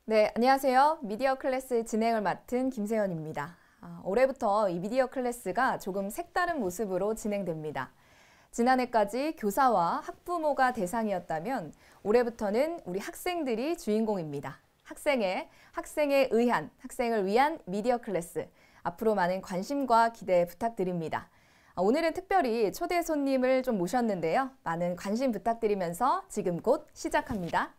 네, 안녕하세요. 미디어 클래스 진행을 맡은 김세연입니다. 올해부터 이 미디어 클래스가 조금 색다른 모습으로 진행됩니다. 지난해까지 교사와 학부모가 대상이었다면 올해부터는 우리 학생들이 주인공입니다. 학생에 의한, 학생을 위한 미디어 클래스. 앞으로 많은 관심과 기대 부탁드립니다. 오늘은 특별히 초대 손님을 좀 모셨는데요. 많은 관심 부탁드리면서 지금 곧 시작합니다.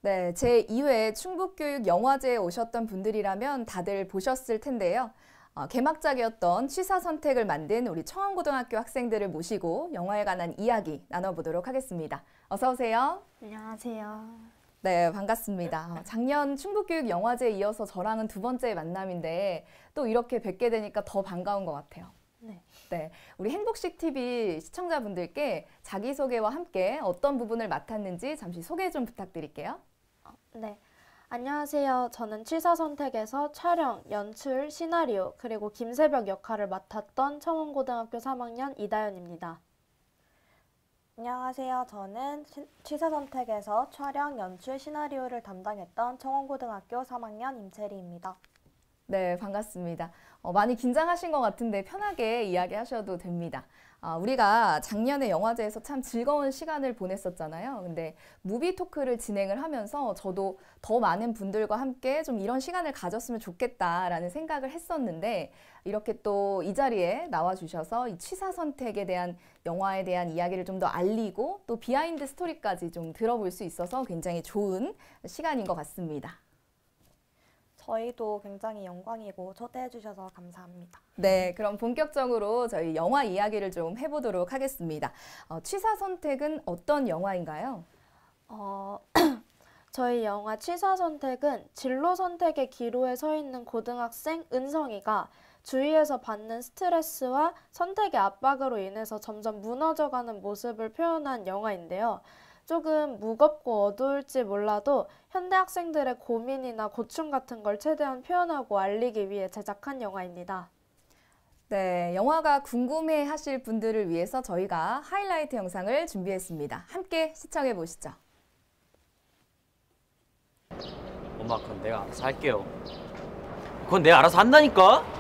네, 제2회 충북교육 영화제에 오셨던 분들이라면 다들 보셨을 텐데요. 개막작이었던 취사 선택을 만든 우리 청원고등학교 학생들을 모시고 영화에 관한 이야기 나눠보도록 하겠습니다. 어서 오세요. 안녕하세요. 네, 반갑습니다. 작년 충북교육 영화제에 이어서 저랑은 두 번째 만남인데 또 이렇게 뵙게 되니까 더 반가운 것 같아요. 네, 우리 행복식 TV 시청자분들께 자기소개와 함께 어떤 부분을 맡았는지 잠시 소개 좀 부탁드릴게요. 네, 안녕하세요. 저는 취사 선택에서 촬영, 연출, 시나리오, 그리고 김새벽 역할을 맡았던 청원고등학교 3학년 이다연입니다. 안녕하세요. 저는 취사 선택에서 촬영, 연출, 시나리오를 담당했던 청원고등학교 3학년 임채리입니다. 네, 반갑습니다. 많이 긴장하신 것 같은데 편하게 이야기하셔도 됩니다. 우리가 작년에 영화제에서 참 즐거운 시간을 보냈었잖아요. 근데 무비 토크를 진행을 하면서 저도 더 많은 분들과 함께 좀 이런 시간을 가졌으면 좋겠다라는 생각을 했었는데 이렇게 또 이 자리에 나와주셔서 이 취사 선택에 대한 영화에 대한 이야기를 좀 더 알리고 또 비하인드 스토리까지 좀 들어볼 수 있어서 굉장히 좋은 시간인 것 같습니다. 저희도 굉장히 영광이고 초대해 주셔서 감사합니다. 네, 그럼 본격적으로 저희 영화 이야기를 좀 해보도록 하겠습니다. 취사 선택은 어떤 영화인가요? 저희 영화 취사 선택은 진로 선택의 기로에 서 있는 고등학생 은성이가 주위에서 받는 스트레스와 선택의 압박으로 인해서 점점 무너져가는 모습을 표현한 영화인데요. 조금 무겁고 어두울지 몰라도 현대 학생들의 고민이나 고충 같은 걸 최대한 표현하고 알리기 위해 제작한 영화입니다. 네, 영화가 궁금해 하실 분들을 위해서 저희가 하이라이트 영상을 준비했습니다. 함께 시청해 보시죠. 엄마, 그건 내가 알아서 할게요. 그건 내가 알아서 한다니까?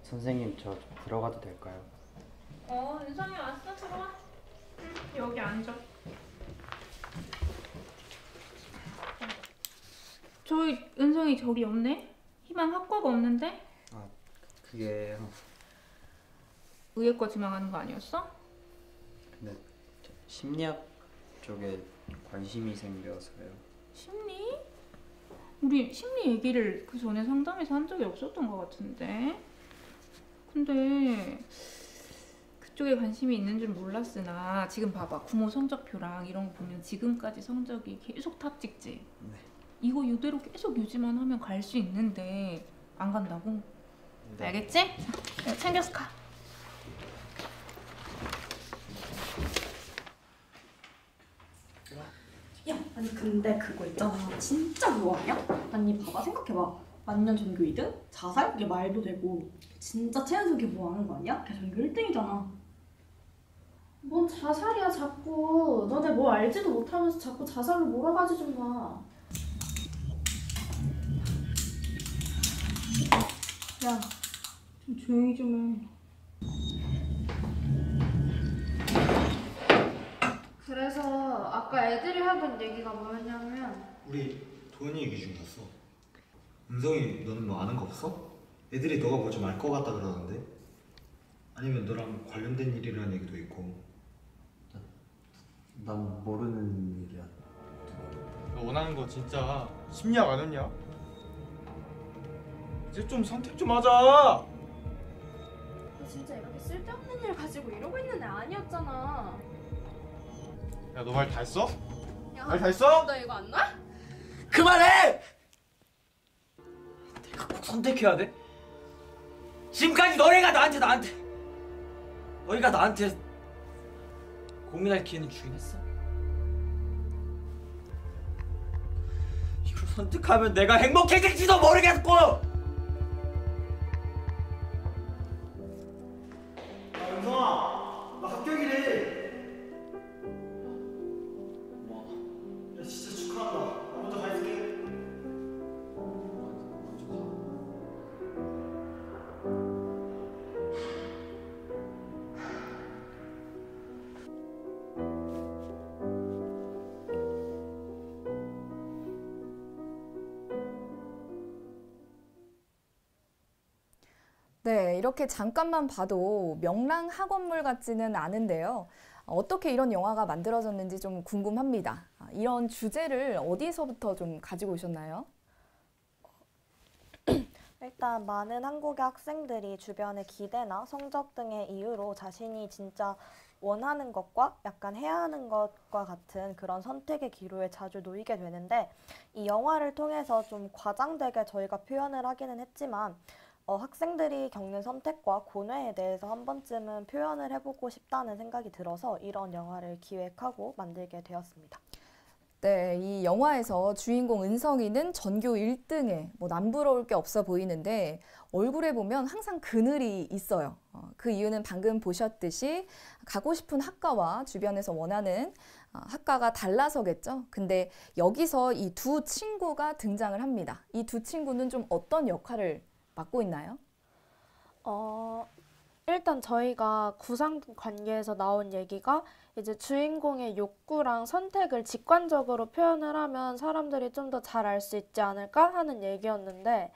선생님, 저 들어가도 될까요? 은성이 왔어. 들어와. 여기 앉아. 저기 은성이 저기 없네? 희망 학과가 없는데? 그게... 의예과 지망하는 거 아니었어? 근데 심리학 쪽에 관심이 생겨서요. 심리? 우리 심리 얘기를 그 전에 상담에서 한 적이 없었던 것 같은데. 근데 그쪽에 관심이 있는 줄 몰랐으나 지금 봐봐, 구모 성적표랑 이런 거 보면 지금까지 성적이 계속 탑 찍지? 네. 이거 이대로 계속 유지만 하면 갈 수 있는데 안 간다고? 네. 알겠지? 자, 챙겨서 가. 야, 아니 근데 그거 있잖아. 진짜 그거 아니야? 아니 봐봐, 생각해봐. 만년 전교 2등? 자살? 이게 말도 되고. 진짜 최연소기 뭐 하는 거 아니야? 걔 전교 1등이잖아. 뭔 자살이야 자꾸. 너네 뭐 알지도 못하면서 자꾸 자살로 몰아가지 좀 마. 야, 좀 조용히 좀 해. 그래서 아까 애들이 하던 얘기가 뭐였냐면 우리 돈 얘기 중이었어. 은성이 너는 뭐 아는 거 없어? 애들이 너가 뭐 좀 알 거 같다 그러던데? 아니면 너랑 관련된 일이라는 얘기도 있고. 난 모르는 일이야. 너 원하는 거 진짜 심리학 아니었냐? 이제 좀 선택 좀 하자. 너 진짜 이렇게 쓸데없는 일 가지고 이러고 있는 애 아니야. 했잖아. 야, 너 말 다 했어? 야, 말 다 했어? 너 이거 안 나? 그만해! 내가 꼭 선택해야 돼? 지금까지 너희가 나한테 고민할 기회는 주긴 했어. 이걸 선택하면 내가 행복해질지도 모르겠고! 은성아, 나 합격이래. 고마워. 야, 진짜 축하한다. 나 먼저 가 있을게. 네, 이렇게 잠깐만 봐도 명랑학원물 같지는 않은데요. 어떻게 이런 영화가 만들어졌는지 좀 궁금합니다. 이런 주제를 어디서부터 좀 가지고 오셨나요? 일단 많은 한국의 학생들이 주변의 기대나 성적 등의 이유로 자신이 진짜 원하는 것과 약간 해야 하는 것과 같은 그런 선택의 기로에 자주 놓이게 되는데, 이 영화를 통해서 좀 과장되게 저희가 표현을 하기는 했지만 학생들이 겪는 선택과 고뇌에 대해서 한 번쯤은 표현을 해보고 싶다는 생각이 들어서 이런 영화를 기획하고 만들게 되었습니다. 네, 이 영화에서 주인공 은성이는 전교 1등에 남부러울 게 없어 보이는데 얼굴에 보면 항상 그늘이 있어요. 그 이유는 방금 보셨듯이 가고 싶은 학과와 주변에서 원하는 학과가 달라서겠죠. 근데 여기서 이 두 친구가 등장을 합니다. 이 두 친구는 좀 어떤 역할을 맡고 있나요? 일단 저희가 구상 관계에서 나온 얘기가 이제 주인공의 욕구랑 선택을 직관적으로 표현을 하면 사람들이 좀 더 잘 알 수 있지 않을까 하는 얘기였는데,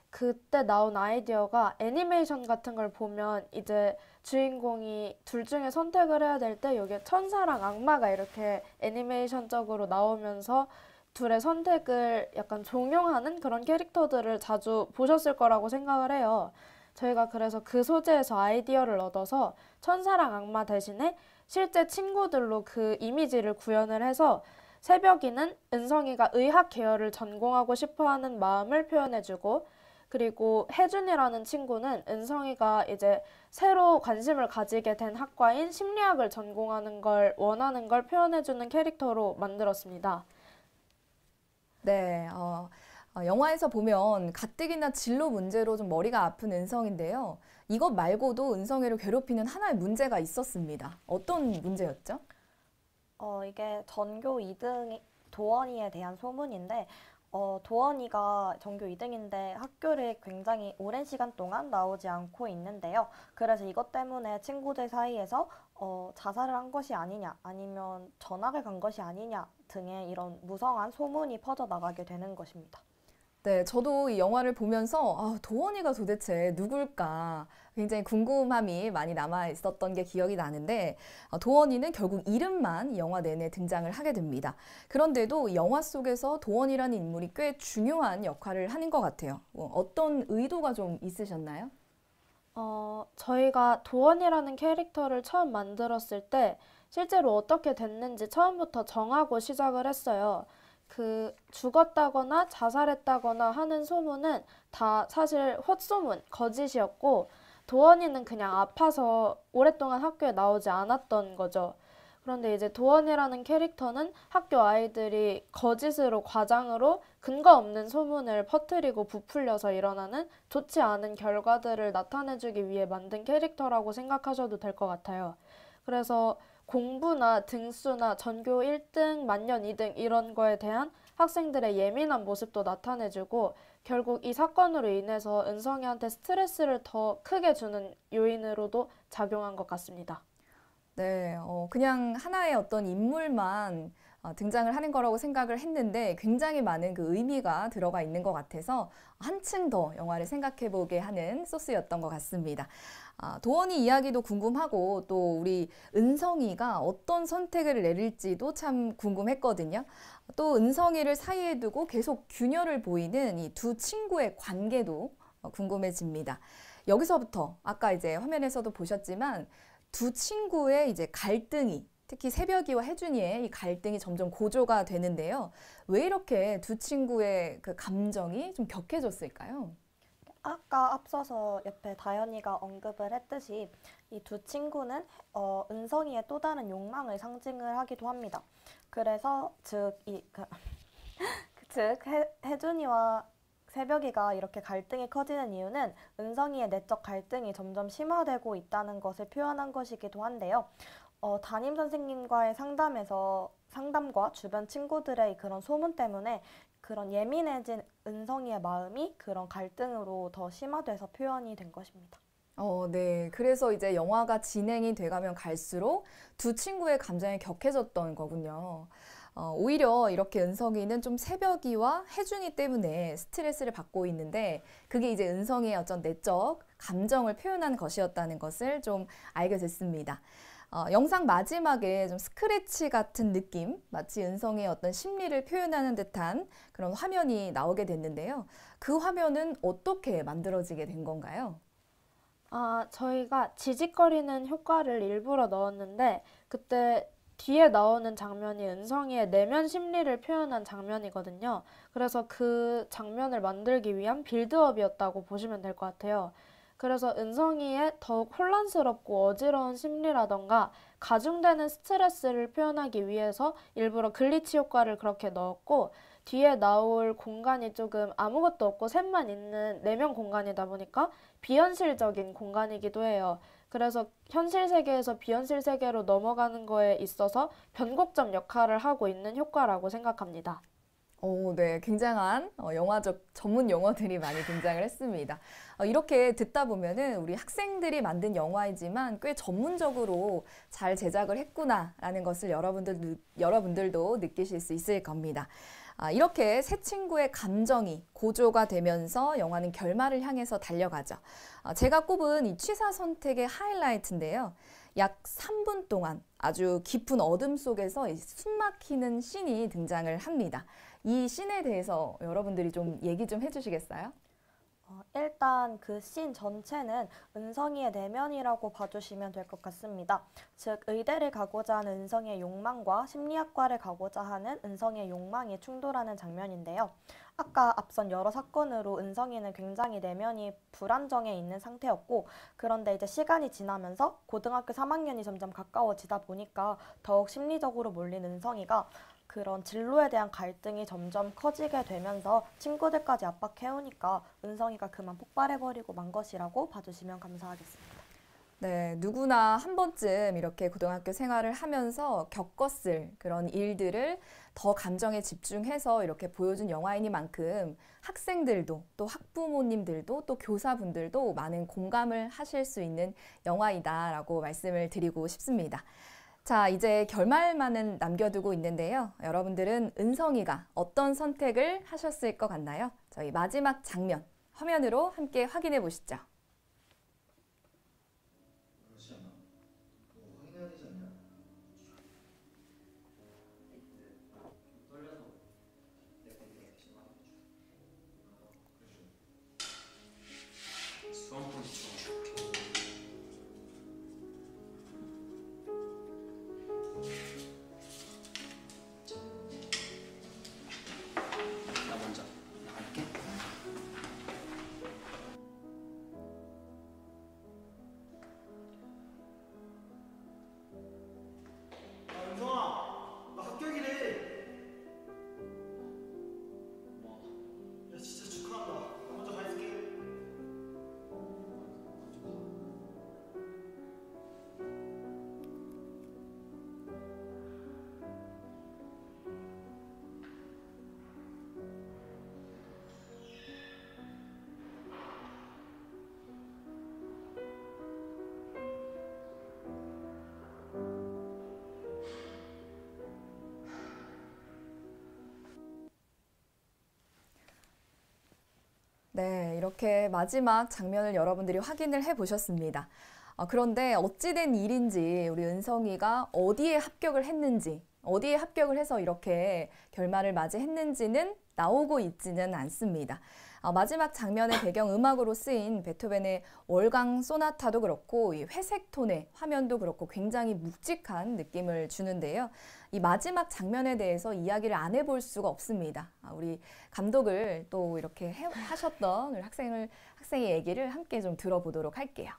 그때 나온 아이디어가 애니메이션 같은 걸 보면 이제 주인공이 둘 중에 선택을 해야 될 때 여기에 천사랑 악마가 이렇게 애니메이션적으로 나오면서 둘의 선택을 약간 종용하는 그런 캐릭터들을 자주 보셨을 거라고 생각을 해요. 저희가 그래서 그 소재에서 아이디어를 얻어서 천사랑 악마 대신에 실제 친구들로 그 이미지를 구현을 해서 새벽이는 은성이가 의학 계열을 전공하고 싶어하는 마음을 표현해주고, 그리고 혜준이라는 친구는 은성이가 이제 새로 관심을 가지게 된 학과인 심리학을 전공하는 걸 원하는 걸 표현해주는 캐릭터로 만들었습니다. 네, 영화에서 보면 가뜩이나 진로 문제로 좀 머리가 아픈 은성인데요. 이것 말고도 은성이를 괴롭히는 하나의 문제가 있었습니다. 어떤 문제였죠? 이게 전교 2등 도원이에 대한 소문인데, 도원이가 전교 2등인데 학교를 굉장히 오랜 시간 동안 나오지 않고 있는데요. 그래서 이것 때문에 친구들 사이에서 자살을 한 것이 아니냐, 아니면 전학을 간 것이 아니냐 등의 이런 무성한 소문이 퍼져나가게 되는 것입니다. 네, 저도 이 영화를 보면서 도원이가 도대체 누굴까 굉장히 궁금함이 많이 남아 있었던 게 기억이 나는데, 도원이는 결국 이름만 이 영화 내내 등장을 하게 됩니다. 그런데도 영화 속에서 도원이라는 인물이 꽤 중요한 역할을 하는 것 같아요. 어떤 의도가 좀 있으셨나요? 저희가 도원이라는 캐릭터를 처음 만들었을 때 실제로 어떻게 됐는지 처음부터 정하고 시작을 했어요. 그 죽었다거나 자살했다거나 하는 소문은 다 사실 헛소문, 거짓이었고, 도원이는 그냥 아파서 오랫동안 학교에 나오지 않았던 거죠. 그런데 이제 도원이라는 캐릭터는 학교 아이들이 거짓으로 과장으로 근거 없는 소문을 퍼뜨리고 부풀려서 일어나는 좋지 않은 결과들을 나타내주기 위해 만든 캐릭터라고 생각하셔도 될 것 같아요. 그래서 공부나 등수나 전교 1등, 만년 2등 이런 거에 대한 학생들의 예민한 모습도 나타내주고, 결국 이 사건으로 인해서 은성이한테 스트레스를 더 크게 주는 요인으로도 작용한 것 같습니다. 네, 그냥 하나의 어떤 인물만 등장을 하는 거라고 생각을 했는데 굉장히 많은 그 의미가 들어가 있는 것 같아서 한층 더 영화를 생각해보게 하는 소스였던 것 같습니다. 도원이 이야기도 궁금하고 또 우리 은성이가 어떤 선택을 내릴지도 참 궁금했거든요. 또 은성이를 사이에 두고 계속 균열을 보이는 이 두 친구의 관계도 궁금해집니다. 여기서부터 아까 이제 화면에서도 보셨지만 두 친구의 이제 갈등이, 특히 새벽이와 혜준이의 이 갈등이 점점 고조가 되는데요. 왜 이렇게 두 친구의 그 감정이 좀 격해졌을까요? 아까 앞서서 옆에 다현이가 언급을 했듯이 이 두 친구는 은성이의 또 다른 욕망을 상징을 하기도 합니다. 그래서 혜준이와 새벽이가 이렇게 갈등이 커지는 이유는 은성이의 내적 갈등이 점점 심화되고 있다는 것을 표현한 것이기도 한데요. 담임 선생님과의 상담과 주변 친구들의 그런 소문 때문에 그런 예민해진 은성이의 마음이 그런 갈등으로 더 심화돼서 표현이 된 것입니다. 네. 그래서 이제 영화가 진행이 돼가면 갈수록 두 친구의 감정이 격해졌던 거군요. 오히려 이렇게 은성이는 좀 새벽이와 혜준이 때문에 스트레스를 받고 있는데 그게 이제 은성이의 어떤 내적 감정을 표현한 것이었다는 것을 좀 알게 됐습니다. 영상 마지막에 좀 스크래치 같은 느낌, 마치 은성이의 어떤 심리를 표현하는 듯한 그런 화면이 나오게 됐는데요. 그 화면은 어떻게 만들어지게 된 건가요? 저희가 지직거리는 효과를 일부러 넣었는데 그때 뒤에 나오는 장면이 은성이의 내면 심리를 표현한 장면이거든요. 그래서 그 장면을 만들기 위한 빌드업이었다고 보시면 될 것 같아요. 그래서 은성이의 더욱 혼란스럽고 어지러운 심리라던가 가중되는 스트레스를 표현하기 위해서 일부러 글리치 효과를 그렇게 넣었고 뒤에 나올 공간이 조금 아무것도 없고 셋만 있는 내면 공간이다 보니까 비현실적인 공간이기도 해요. 그래서 현실 세계에서 비현실 세계로 넘어가는 거에 있어서 변곡점 역할을 하고 있는 효과라고 생각합니다. 네. 굉장한 영화적 전문 용어들이 많이 등장을 했습니다. 이렇게 듣다 보면은 우리 학생들이 만든 영화이지만 꽤 전문적으로 잘 제작을 했구나라는 것을 여러분들도 느끼실 수 있을 겁니다. 이렇게 세 친구의 감정이 고조가 되면서 영화는 결말을 향해서 달려가죠. 제가 꼽은 이 취사 선택의 하이라이트인데요. 약 3분 동안 아주 깊은 어둠 속에서 숨막히는 씬이 등장을 합니다. 이 씬에 대해서 여러분들이 좀 얘기 좀 해주시겠어요? 일단 그 씬 전체는 은성이의 내면이라고 봐주시면 될 것 같습니다. 즉 의대를 가고자 하는 은성이의 욕망과 심리학과를 가고자 하는 은성이의 욕망이 충돌하는 장면인데요. 아까 앞선 여러 사건으로 은성이는 굉장히 내면이 불안정해 있는 상태였고 그런데 이제 시간이 지나면서 고등학교 3학년이 점점 가까워지다 보니까 더욱 심리적으로 몰린 은성이가 그런 진로에 대한 갈등이 점점 커지게 되면서 친구들까지 압박해오니까 은성이가 그만 폭발해버리고 만 것이라고 봐주시면 감사하겠습니다. 네, 누구나 한 번쯤 이렇게 고등학교 생활을 하면서 겪었을 그런 일들을 더 감정에 집중해서 이렇게 보여준 영화이니만큼 학생들도 또 학부모님들도 또 교사분들도 많은 공감을 하실 수 있는 영화이다라고 말씀을 드리고 싶습니다. 자, 이제 결말만은 남겨두고 있는데요. 여러분들은 은성이가 어떤 선택을 하셨을 것 같나요? 저희 마지막 장면 화면으로 함께 확인해 보시죠. 나 먼저 나갈게. 은성아, 나 합격이래. 뭐? 야, 진짜 축하한다. 나 먼저 가 있을게. 네, 이렇게 마지막 장면을 여러분들이 확인을 해보셨습니다. 그런데 어찌된 일인지 우리 은성이가 어디에 합격을 했는지, 어디에 합격을 해서 이렇게 결말을 맞이했는지는 나오고 있지는 않습니다. 마지막 장면의 배경 음악으로 쓰인 베토벤의 월광 소나타도 그렇고 이 회색 톤의 화면도 그렇고 굉장히 묵직한 느낌을 주는데요. 이 마지막 장면에 대해서 이야기를 안 해볼 수가 없습니다. 우리 감독을 또 이렇게 하셨던 우리 학생의 얘기를 함께 좀 들어보도록 할게요.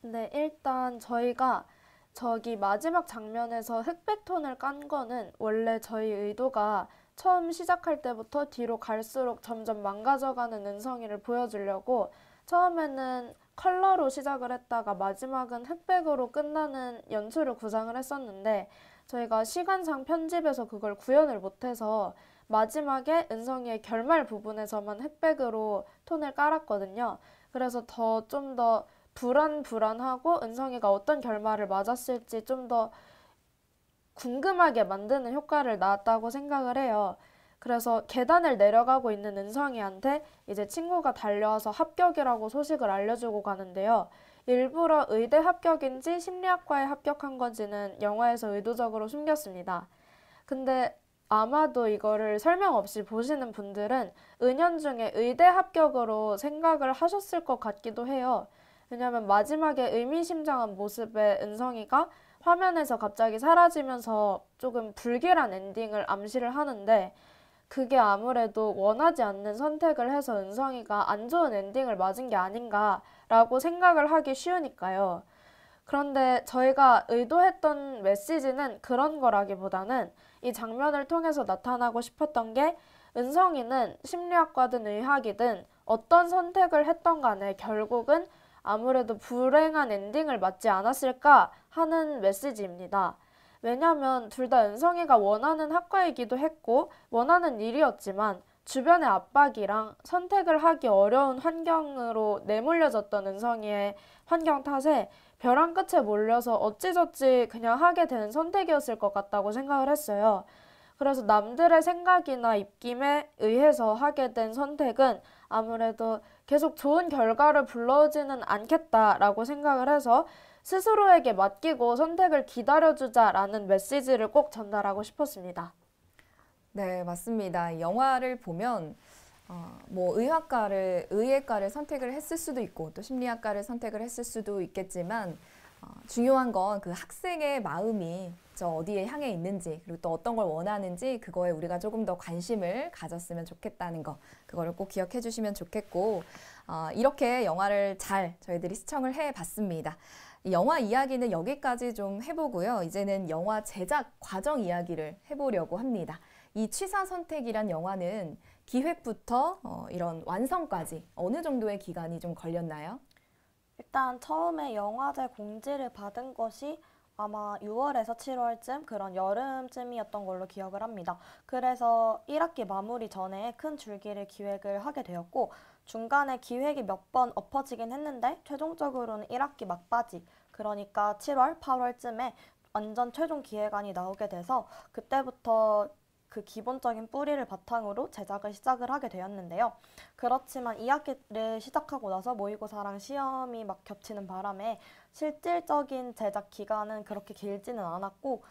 네, 일단 저희가 저기 마지막 장면에서 흑백 톤을 깐 거는 원래 저희 의도가 처음 시작할 때부터 뒤로 갈수록 점점 망가져가는 은성이를 보여주려고 처음에는 컬러로 시작을 했다가 마지막은 흑백으로 끝나는 연출을 구상을 했었는데 저희가 시간상 편집에서 그걸 구현을 못해서 마지막에 은성이의 결말 부분에서만 흑백으로 톤을 깔았거든요. 그래서 좀 더 불안하고 은성이가 어떤 결말을 맞았을지 좀 더 궁금하게 만드는 효과를 낳았다고 생각을 해요. 그래서 계단을 내려가고 있는 은성이한테 이제 친구가 달려와서 합격이라고 소식을 알려주고 가는데요. 일부러 의대 합격인지 심리학과에 합격한 건지는 영화에서 의도적으로 숨겼습니다. 근데 아마도 이거를 설명 없이 보시는 분들은 은연중에 의대 합격으로 생각을 하셨을 것 같기도 해요. 왜냐하면 마지막에 의미심장한 모습의 은성이가 화면에서 갑자기 사라지면서 조금 불길한 엔딩을 암시를 하는데 그게 아무래도 원하지 않는 선택을 해서 은성이가 안 좋은 엔딩을 맞은 게 아닌가라고 생각을 하기 쉬우니까요. 그런데 저희가 의도했던 메시지는 그런 거라기보다는 이 장면을 통해서 나타나고 싶었던 게 은성이는 심리학과든 의학이든 어떤 선택을 했던 간에 결국은 아무래도 불행한 엔딩을 맞지 않았을까 하는 메시지입니다. 왜냐하면 둘 다 은성이가 원하는 학과이기도 했고 원하는 일이었지만 주변의 압박이랑 선택을 하기 어려운 환경으로 내몰려졌던 은성이의 환경 탓에 벼랑 끝에 몰려서 어찌저찌 그냥 하게 되는 선택이었을 것 같다고 생각을 했어요. 그래서 남들의 생각이나 입김에 의해서 하게 된 선택은 아무래도 계속 좋은 결과를 불러오지는 않겠다라고 생각을 해서 스스로에게 맡기고 선택을 기다려주자라는 메시지를 꼭 전달하고 싶었습니다. 네, 맞습니다. 영화를 보면 의예과를 선택을 했을 수도 있고 또 심리학과를 선택을 했을 수도 있겠지만 중요한 건 그 학생의 마음이 저 어디에 향해 있는지 그리고 또 어떤 걸 원하는지 그거에 우리가 조금 더 관심을 가졌으면 좋겠다는 거 그거를 꼭 기억해 주시면 좋겠고 이렇게 영화를 잘 저희들이 시청을 해봤습니다. 이 영화 이야기는 여기까지 좀 해보고요. 이제는 영화 제작 과정 이야기를 해보려고 합니다. 이 취사선택이란 영화는 기획부터 이런 완성까지 어느 정도의 기간이 좀 걸렸나요? 일단 처음에 영화제 공지를 받은 것이 아마 6월에서 7월쯤 그런 여름쯤이었던 걸로 기억을 합니다. 그래서 1학기 마무리 전에 큰 줄기를 기획을 하게 되었고 중간에 기획이 몇 번 엎어지긴 했는데 최종적으로는 1학기 막바지 그러니까 7월, 8월쯤에 완전 최종 기획안이 나오게 돼서 그때부터 그 기본적인 뿌리를 바탕으로 제작을 시작을 하게 되었는데요. 그렇지만 2학기를 시작하고 나서 모의고사랑 시험이 막 겹치는 바람에 실질적인 제작 기간은 그렇게 길지는 않았고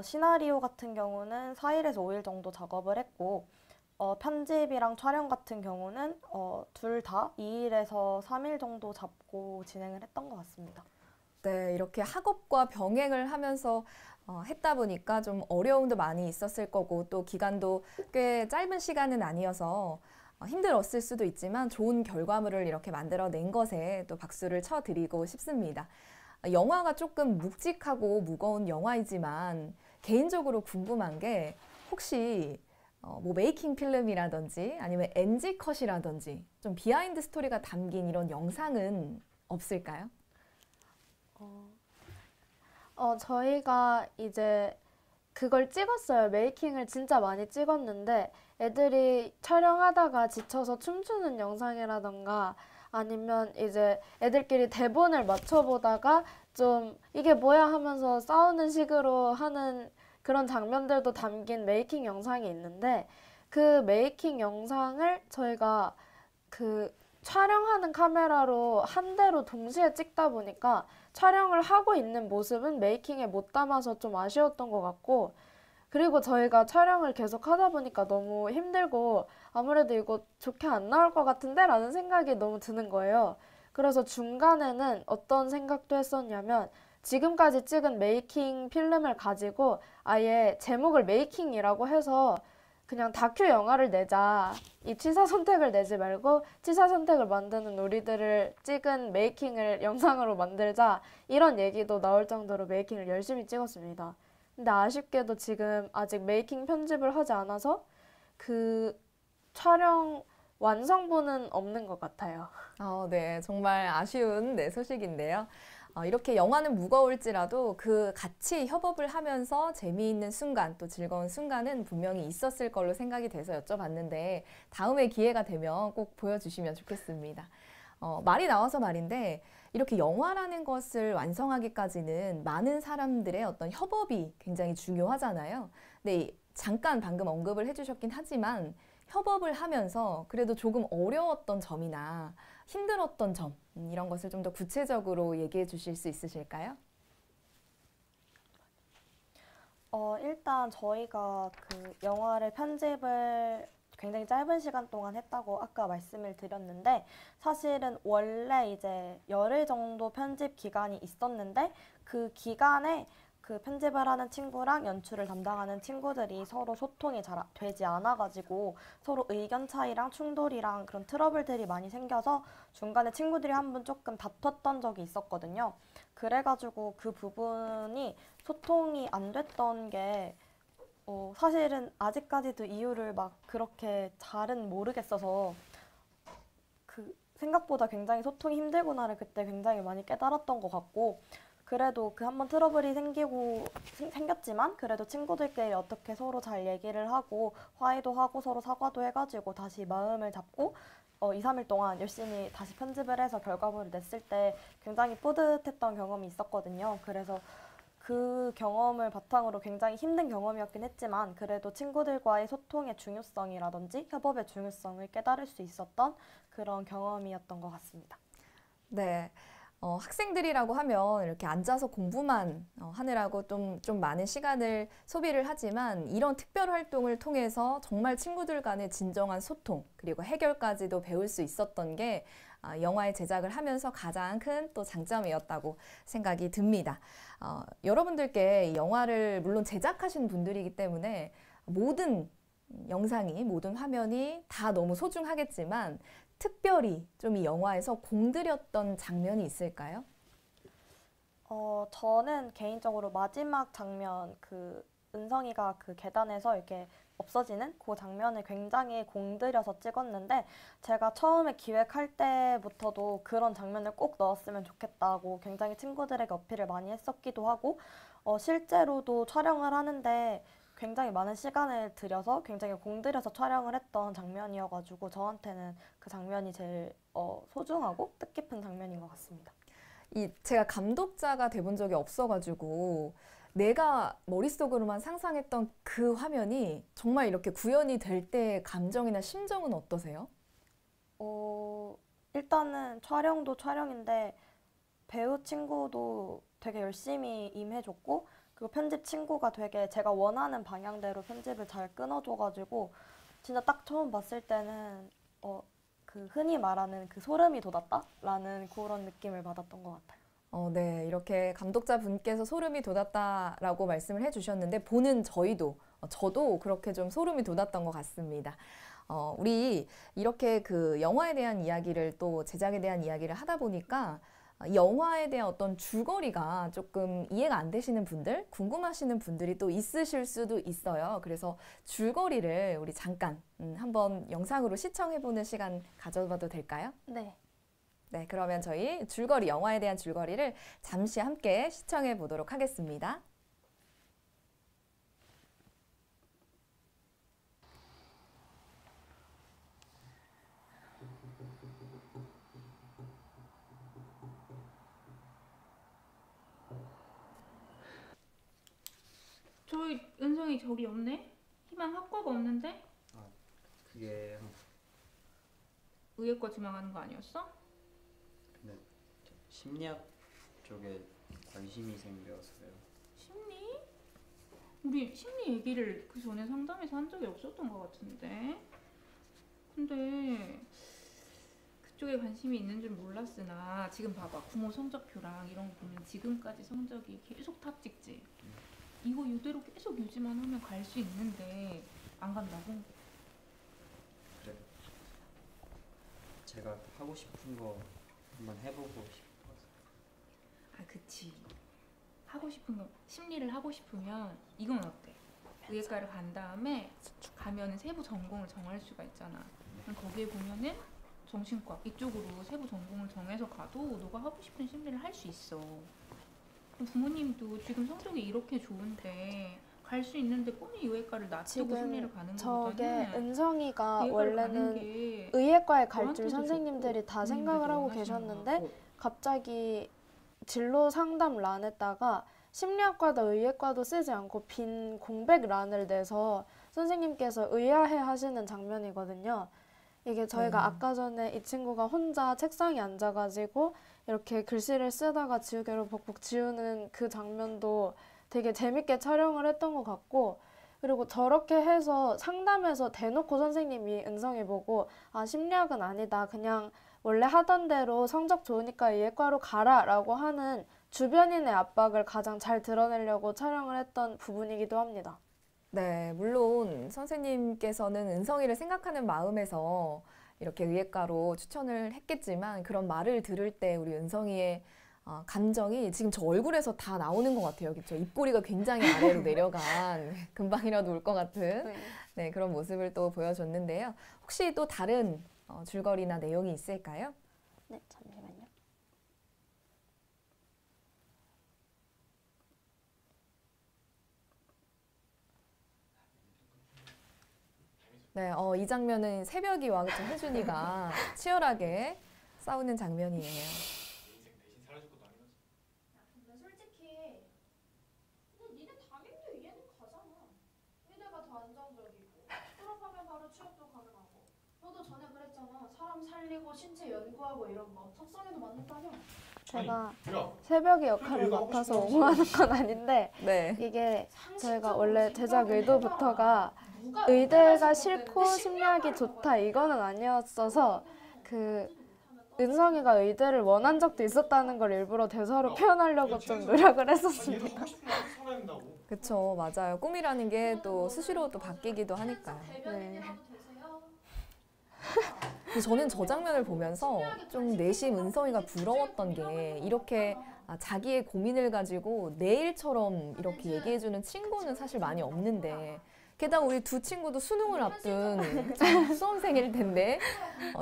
시나리오 같은 경우는 4일에서 5일 정도 작업을 했고 편집이랑 촬영 같은 경우는 둘 다 2일에서 3일 정도 잡고 진행을 했던 것 같습니다. 네, 이렇게 학업과 병행을 하면서 했다 보니까 좀 어려움도 많이 있었을 거고 또 기간도 꽤 짧은 시간은 아니어서 힘들었을 수도 있지만 좋은 결과물을 이렇게 만들어낸 것에 또 박수를 쳐드리고 싶습니다. 영화가 조금 묵직하고 무거운 영화이지만 개인적으로 궁금한 게 혹시 메이킹 필름이라든지 아니면 NG 컷이라든지 좀 비하인드 스토리가 담긴 이런 영상은 없을까요? 저희가 이제 그걸 찍었어요. 메이킹을 진짜 많이 찍었는데 애들이 촬영하다가 지쳐서 춤추는 영상이라던가 아니면 이제 애들끼리 대본을 맞춰보다가 좀 이게 뭐야 하면서 싸우는 식으로 하는 그런 장면들도 담긴 메이킹 영상이 있는데 그 메이킹 영상을 저희가 그 촬영하는 카메라로 한 대로 동시에 찍다 보니까 촬영을 하고 있는 모습은 메이킹에 못 담아서 좀 아쉬웠던 것 같고 그리고 저희가 촬영을 계속 하다 보니까 너무 힘들고 아무래도 이거 좋게 안 나올 것 같은데 라는 생각이 너무 드는 거예요. 그래서 중간에는 어떤 생각도 했었냐면 지금까지 찍은 메이킹 필름을 가지고 아예 제목을 메이킹이라고 해서 그냥 다큐 영화를 내자. 이 취사 선택을 내지 말고 취사 선택을 만드는 우리들을 찍은 메이킹을 영상으로 만들자. 이런 얘기도 나올 정도로 메이킹을 열심히 찍었습니다. 근데 아쉽게도 지금 아직 메이킹 편집을 하지 않아서 그 촬영 완성본은 없는 것 같아요. 네, 정말 아쉬운 소식인데요. 이렇게 영화는 무거울지라도 그 같이 협업을 하면서 재미있는 순간, 또 즐거운 순간은 분명히 있었을 걸로 생각이 돼서 여쭤봤는데 다음에 기회가 되면 꼭 보여주시면 좋겠습니다. 말이 나와서 말인데 이렇게 영화라는 것을 완성하기까지는 많은 사람들의 어떤 협업이 굉장히 중요하잖아요. 근데 잠깐 방금 언급을 해주셨긴 하지만 협업을 하면서 그래도 조금 어려웠던 점이나 힘들었던 점 이런 것을 좀 더 구체적으로 얘기해 주실 수 있으실까요? 일단 저희가 그 영화를 편집을 굉장히 짧은 시간 동안 했다고 아까 말씀을 드렸는데 사실은 원래 이제 열흘 정도 편집 기간이 있었는데 그 기간에 그 편집을 하는 친구랑 연출을 담당하는 친구들이 서로 소통이 잘 되지 않아가지고 서로 의견 차이랑 충돌이랑 그런 트러블들이 많이 생겨서 중간에 친구들이 한 번 조금 다퉜던 적이 있었거든요. 그래가지고 그 부분이 소통이 안 됐던 게 사실은 아직까지도 이유를 막 그렇게 잘은 모르겠어서 그 생각보다 굉장히 소통이 힘들구나를 그때 굉장히 많이 깨달았던 것 같고 그래도 그 한번 트러블이 생겼지만 그래도 친구들끼리 어떻게 서로 잘 얘기를 하고 화해도 하고 서로 사과도 해가지고 다시 마음을 잡고 2, 3일 동안 열심히 다시 편집을 해서 결과물을 냈을 때 굉장히 뿌듯했던 경험이 있었거든요. 그래서 그 경험을 바탕으로 굉장히 힘든 경험이었긴 했지만 그래도 친구들과의 소통의 중요성이라든지 협업의 중요성을 깨달을 수 있었던 그런 경험이었던 것 같습니다. 네. 학생들이라고 하면 이렇게 앉아서 공부만 하느라고 좀 많은 시간을 소비를 하지만 이런 특별 활동을 통해서 정말 친구들 간의 진정한 소통 그리고 해결까지도 배울 수 있었던 게 영화의 제작을 하면서 가장 큰 또 장점이었다고 생각이 듭니다. 여러분들께 이 영화를 물론 제작하신 분들이기 때문에 모든 영상이 모든 화면이 다 너무 소중하겠지만 특별히 좀 이 영화에서 공들였던 장면이 있을까요? 저는 개인적으로 마지막 장면 그 은성이가 그 계단에서 이렇게 없어지는 그 장면을 굉장히 공들여서 찍었는데 제가 처음에 기획할 때부터도 그런 장면을 꼭 넣었으면 좋겠다고 굉장히 친구들에게 어필을 많이 했었기도 하고 실제로도 촬영을 하는데 굉장히 많은 시간을 들여서 굉장히 공들여서 촬영을 했던 장면이어가지고 저한테는 그 장면이 제일 소중하고 뜻깊은 장면인 것 같습니다. 제가 감독자가 돼본 적이 없어가지고 내가 머릿속으로만 상상했던 그 화면이 정말 이렇게 구현이 될 때의 감정이나 심정은 어떠세요? 일단은 촬영도 촬영인데 배우 친구도 되게 열심히 임해줬고 그리고 편집 친구가 되게 제가 원하는 방향대로 편집을 잘 끊어줘가지고 진짜 딱 처음 봤을 때는 그 흔히 말하는 그 소름이 돋았다라는 그런 느낌을 받았던 것 같아요. 네, 이렇게 감독자분께서 소름이 돋았다라고 말씀을 해주셨는데 보는 저도 그렇게 좀 소름이 돋았던 것 같습니다. 우리 이렇게 그 영화에 대한 이야기를 또 제작에 대한 이야기를 하다 보니까 영화에 대한 어떤 줄거리가 조금 이해가 안 되시는 분들, 궁금하시는 분들이 또 있으실 수도 있어요. 그래서 줄거리를 우리 잠깐 한번 영상으로 시청해보는 시간 가져봐도 될까요? 네. 네, 그러면 저희 영화에 대한 줄거리를 잠시 함께 시청해 보도록 하겠습니다. 저희 은성이 저기 없네? 희망 학과가 없는데? 그게 의예과 지망하는 거 아니었어? 근데 심리학 쪽에 관심이 생겨서요. 심리? 우리 심리 얘기를 그 전에 상담에서 한 적이 없었던 것 같은데. 근데 그쪽에 관심이 있는 줄 몰랐으나 지금 봐봐. 부모 성적표랑 이런 거 보면 지금까지 성적이 계속 탑 찍지. 이거 이대로 계속 유지만 하면 갈 수 있는데 안 간다고? 그래. 제가 하고 싶은 거 한번 해보고 싶어서. 아, 그치. 하고 싶은 거, 심리를 하고 싶으면 이건 어때? 의예과를 간 다음에 가면은 세부 전공을 정할 수가 있잖아. 그럼 거기에 보면은 정신과 이쪽으로 세부 전공을 정해서 가도 너가 하고 싶은 심리를 할 수 있어. 그럼 부모님도 지금 성적이 이렇게 좋은데 갈 수 있는데 뻔히 의예과를 놔두고 심리를 가는 저게 것보다는 은성이가 의예과를 가는 원래는 게 의예과에 갈 줄 너한테도 선생님들이 좋고 다 생각을 하고 부모님들도 계셨는데 원하시는 갑자기 진로 상담 란에다가 심리학과도 의예과도 쓰지 않고 빈 공백 란을 내서 선생님께서 의아해 하시는 장면이거든요. 이게 저희가 아까 전에 이 친구가 혼자 책상에 앉아가지고 이렇게 글씨를 쓰다가 지우개로 벅벅 지우는 그 장면도 되게 재밌게 촬영을 했던 것 같고, 그리고 저렇게 해서 상담에서 대놓고 선생님이 은성이 보고 아, 심리학은 아니다. 그냥 원래 하던 대로 성적 좋으니까 의예과로 가라 라고 하는 주변인의 압박을 가장 잘 드러내려고 촬영을 했던 부분이기도 합니다. 네, 물론 선생님께서는 은성이를 생각하는 마음에서 이렇게 의예과로 추천을 했겠지만 그런 말을 들을 때 우리 은성이의 감정이 지금 저 얼굴에서 다 나오는 것 같아요. 그렇죠? 입꼬리가 굉장히 아래로 내려간 금방이라도 울 것 같은 네, 그런 모습을 또 보여줬는데요. 혹시 또 다른 줄거리나 내용이 있을까요? 네, 잠시만요. 네, 이 장면은 새벽이와 그쵸? 혜준이가 치열하게 싸우는 장면이에요. 근데 솔직히 근데 니네 담임도 이해는 가잖아. 니네가 더 안정적이고 졸업하면 바로 취업도 가능하고 너도 전에 그랬잖아. 사람 살리고 신체 연구하고 이런 거 적성에도 맞는다며. 제가 야, 새벽의 역할을 이거 하고 맡아서 싶은 거 옹호하는 건 아닌데 네. 이게 저희가 상식적으로 원래 제작 생각을 의도부터가 누가 의대가 의대에서 싫고 그랬는데 심리학이 좋다 이거는 아니었어서 그 은성이가 의대를 원한 적도 있었다는 걸 일부러 대사로 표현하려고 좀 노력을 했었습니다. 하고 싶은 거 살아야 된다고. 그쵸, 맞아요. 꿈이라는 게 또 수시로 또 바뀌기도 하니까요. 대변인이라도 되세요. 근데 저는 저 장면을 보면서 좀 내심 은성이가 부러웠던 게 이렇게 자기의 고민을 가지고 내 일처럼 이렇게 얘기해주는 친구는 사실 많이 없는데 게다가 우리 두 친구도 수능을 앞둔 수험생일 텐데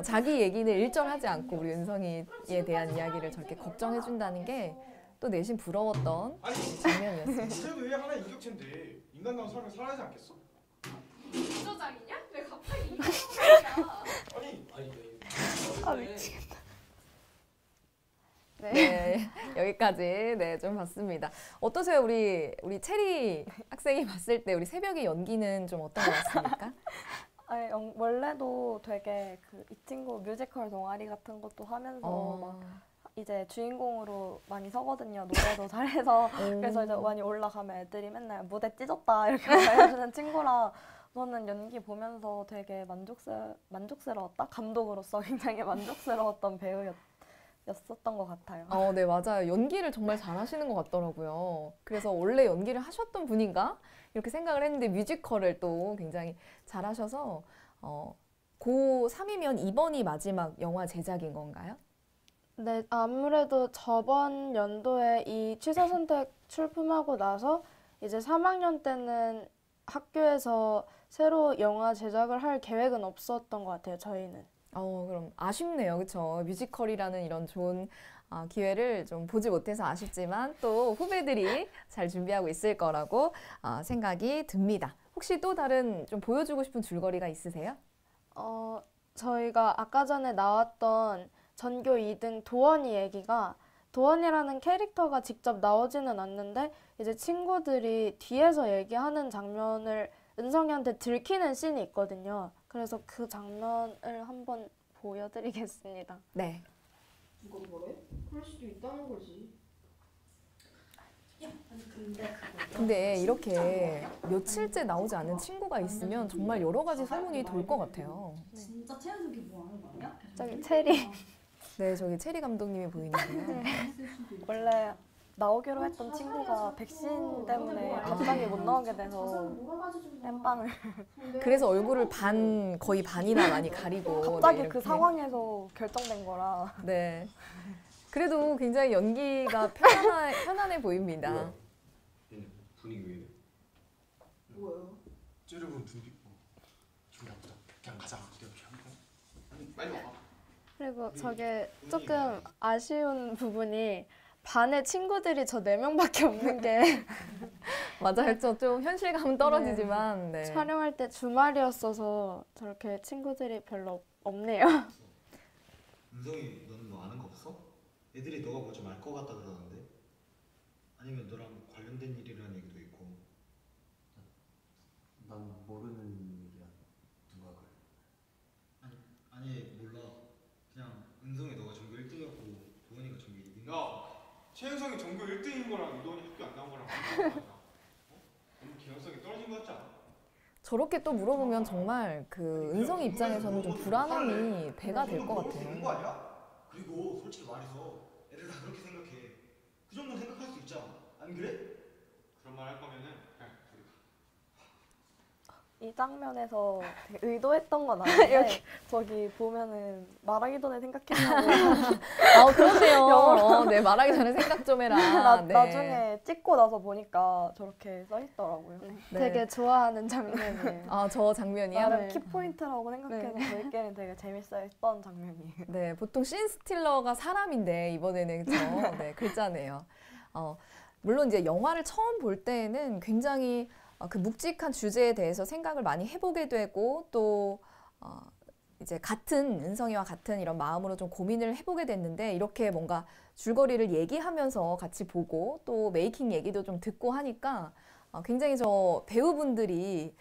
자기 얘기는 일절하지 않고 우리 은성이에 대한 이야기를 저렇게 걱정해준다는 게 또 내심 부러웠던 아니, 장면이었습니다. 그래도 왜 하나의 인격체인데 인간다운 삶을 살아야 하지 않겠어? 부조장이냐? 왜 갑자기 이런 거야? 아니, 아 미치겠다. 네, 여기까지 네, 좀 봤습니다. 어떠세요? 우리 체리 학생이 봤을 때 우리 새벽의 연기는 좀 어떤 것 같습니까? 아니, 원래도 되게 이 친구 뮤지컬 동아리 같은 것도 하면서 막 이제 주인공으로 많이 서거든요. 노래도 잘해서. 그래서 이제 많이 올라가면 애들이 맨날 무대 찢었다 이렇게 말해주는 친구라 저는 연기 보면서 되게 만족스러웠다? 감독으로서 굉장히 만족스러웠던 배우였었던 것 같아요. 네, 맞아요. 연기를 정말 잘하시는 것 같더라고요. 그래서 원래 연기를 하셨던 분인가? 이렇게 생각을 했는데 뮤지컬을 또 굉장히 잘하셔서 고3이면 이번이 마지막 영화 제작인 건가요? 네, 아무래도 저번 연도에 이 취사선택 출품하고 나서 이제 3학년 때는 학교에서 새로 영화 제작을 할 계획은 없었던 것 같아요, 저희는. 그럼 아쉽네요. 그렇죠? 뮤지컬이라는 이런 좋은 기회를 좀 보지 못해서 아쉽지만 또 후배들이 잘 준비하고 있을 거라고 생각이 듭니다. 혹시 또 다른 좀 보여주고 싶은 줄거리가 있으세요? 저희가 아까 전에 나왔던 전교 2등 도원이 얘기가 도원이라는 캐릭터가 직접 나오지는 않는데 이제 친구들이 뒤에서 얘기하는 장면을 은성이한테 들키는 씬이 있거든요. 그래서 그 장면을 한번 보여드리겠습니다. 네. 누가 뭐래? 그럴 수도 있다는 거지. 야, 근데 이렇게 며칠째 나오지 않은 친구가 있으면 정말 여러 가지 소문이 돌 것 같아요. 진짜 최현석이 뭐 하는 거 아니야? 저기 체리. 네, 저기 체리 감독님이 보이는데요. 원래 나오기로 했던 친구가 백신 때문에 갑자기 못 나오게 돼서 땜빵을 그래서 얼굴을 거의 반이나 많이 가리고 갑자기 네, 그 이렇게. 상황에서 결정된 거라. 네. 그래도 굉장히 연기가 편안해 보입니다. 얘는 분위기 왜 이래? 뭐예요? 찌르고 분위기 준비하자. 그냥 가자. 아니 빨리 와. 그리고 저게 조금 아쉬운 부분이 반에 친구들이 저 4명밖에 없는 게 맞아요. 좀 현실감은 떨어지지만 네. 촬영할 때 주말이었어서 저렇게 친구들이 별로 없네요. 은성이 너는 뭐 아는 거 없어? 애들이 너가 뭐 좀 알 것 같다 그러는데? 아니면 너랑 관련된 일이라는 얘기도 있고. 난 모르는 일이야. 누가 그래? 아니 몰라. 그냥 은성이 너가 전교 1등이었고 도원이가 전교 2등. 야, 최현석이 전교 1등인 거랑 이동이 학교 안 나온 거랑 무슨 상관이야? 너무 개연성이 떨어진 거 같지 않아? 저렇게 또 물어보면 정말 그 은성이 입장에서는 좀 불안함이 배가 될 것 되는 거 같아요. 아니야? 그리고 솔직히 말해서 애들 다 그렇게 생각해. 그 정도는 생각할 수 있잖아. 안 그래? 그런 말 할 거면은 그냥 우리 이 장면에서 되게 의도했던 건 아닌데 저기 보면은 말하기 전에 생각했냐고 그러네요. 네, 말하기 전에 생각 좀 해라. 네. 나중에 찍고 나서 보니까 저렇게 써있더라고요. 네. 되게 좋아하는 장면이에요. 저 장면이요? 나름 키포인트라고 생각해서 저희끼리는 되게 재밌어했던 장면이에요. 네, 보통 씬 스틸러가 사람인데 이번에는 그쵸? 네, 글자네요. 물론 이제 영화를 처음 볼 때에는 굉장히 그 묵직한 주제에 대해서 생각을 많이 해보게 되고 또 이제 은성이와 같은 이런 마음으로 좀 고민을 해보게 됐는데 이렇게 뭔가 줄거리를 얘기하면서 같이 보고 또 메이킹 얘기도 좀 듣고 하니까 굉장히 저 배우분들이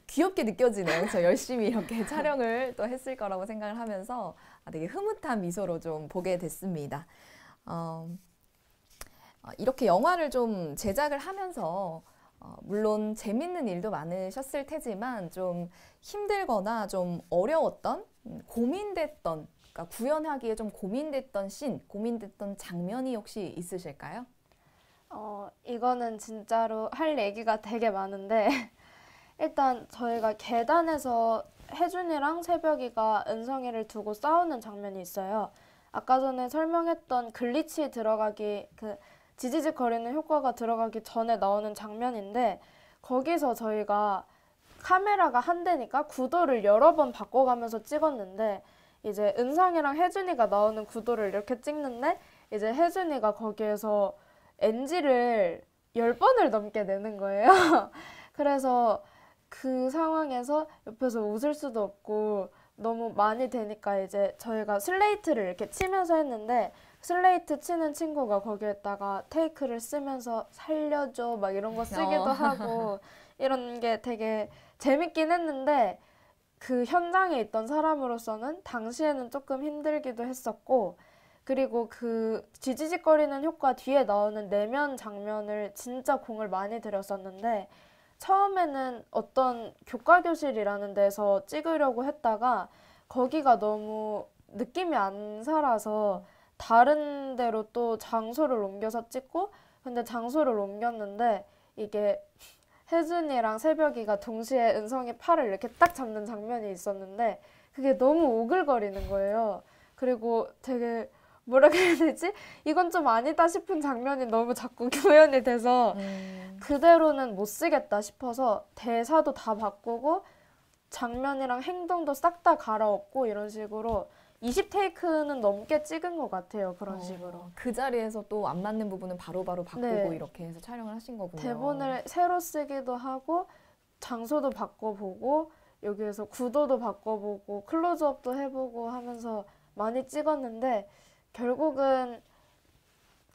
귀엽게 느껴지네요. 그래서 열심히 이렇게 촬영을 또 했을 거라고 생각을 하면서 되게 흐뭇한 미소로 좀 보게 됐습니다. 이렇게 영화를 좀 제작을 하면서 물론 재밌는 일도 많으셨을 테지만 좀 힘들거나 좀 어려웠던, 고민됐던, 그러니까 구현하기에 좀 고민됐던 씬, 고민됐던 장면이 혹시 있으실까요? 이거는 진짜로 할 얘기가 되게 많은데 일단 저희가 계단에서 혜준이랑 새벽이가 은성이를 두고 싸우는 장면이 있어요. 아까 전에 설명했던 글리치 들어가기 지지직 거리는 효과가 들어가기 전에 나오는 장면인데 거기서 저희가 카메라가 한 대니까 구도를 여러 번 바꿔가면서 찍었는데 이제 은성이랑 혜준이가 나오는 구도를 이렇게 찍는데 이제 혜준이가 거기에서 NG를 10번을 넘게 내는 거예요. 그래서 그 상황에서 옆에서 웃을 수도 없고 너무 많이 되니까 이제 저희가 슬레이트를 이렇게 치면서 했는데 슬레이트 치는 친구가 거기에다가 테이크를 쓰면서 살려줘 막 이런 거 쓰기도 하고 이런 게 되게 재밌긴 했는데 그 현장에 있던 사람으로서는 당시에는 조금 힘들기도 했었고 그리고 그 지지직거리는 효과 뒤에 나오는 내면 장면을 진짜 공을 많이 들였었는데 처음에는 어떤 교과교실이라는 데서 찍으려고 했다가 거기가 너무 느낌이 안 살아서 다른 데로 또 장소를 옮겨서 찍고 근데 장소를 옮겼는데 이게 혜준이랑 새벽이가 동시에 은성이 팔을 이렇게 딱 잡는 장면이 있었는데 그게 너무 오글거리는 거예요. 그리고 되게 뭐라 그래야 되지? 이건 좀 아니다 싶은 장면이 너무 자꾸 구현이 돼서 그대로는 못 쓰겠다 싶어서 대사도 다 바꾸고 장면이랑 행동도 싹 다 갈아엎고 이런 식으로 20테이크는 넘게 찍은 것 같아요. 그런 식으로. 그 자리에서 또 안 맞는 부분은 바로바로 바꾸고 네. 이렇게 해서 촬영을 하신 거군요. 대본을 새로 쓰기도 하고 장소도 바꿔보고 여기에서 구도도 바꿔보고 클로즈업도 해보고 하면서 많이 찍었는데 결국은